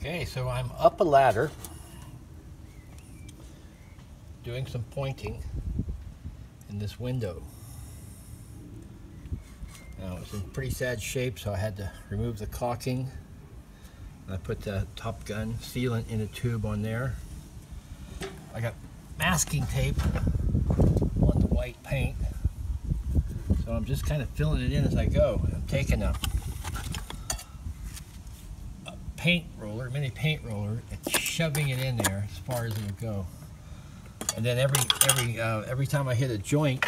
Okay, so I'm up a ladder doing some pointing in this window. Now it's in pretty sad shape, so I had to remove the caulking. I put the Top Gun sealant in a tube on there. I got masking tape on the white paint, so I'm just kind of filling it in as I go. I'm taking a paint roller, mini paint roller, and shoving it in there as far as it'll go. And then every time I hit a joint,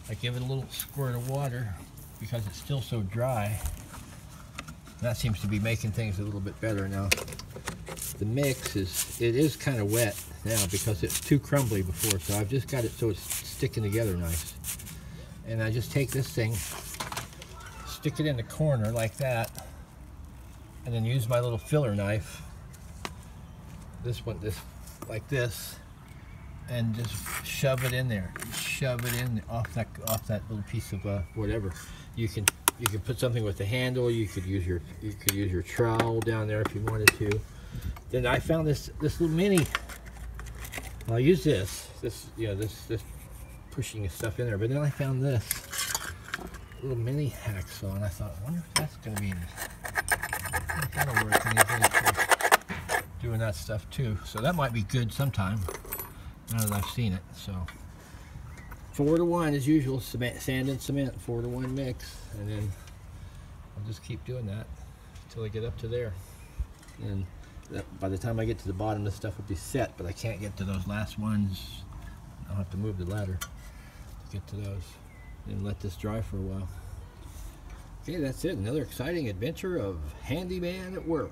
I give it a little squirt of water because it's still so dry. That seems to be making things a little bit better now. The mix is kind of wet now because it's too crumbly before, so I've just got it so it's sticking together nice. And I just take this thing, stick it in the corner like that, and then use my little filler knife, like this, and just shove it in there. Shove it in off that little piece of whatever. You can put something with the handle. You could use your trowel down there if you wanted to. Then I found this little mini. I'll use this pushing stuff in there. But then I found this little mini hacksaw, and I thought, I wonder if that's going to be that'll work for doing that stuff too. So that might be good sometime now that I've seen it. So 4-to-1 as usual, sand and cement, 4-to-1 mix, and then I'll just keep doing that until I get up to there. And by the time I get to the bottom, this stuff will be set, but I can't get to those last ones. I'll have to move the ladder to get to those and let this dry for a while. Okay, that's it. Another exciting adventure of handyman at work.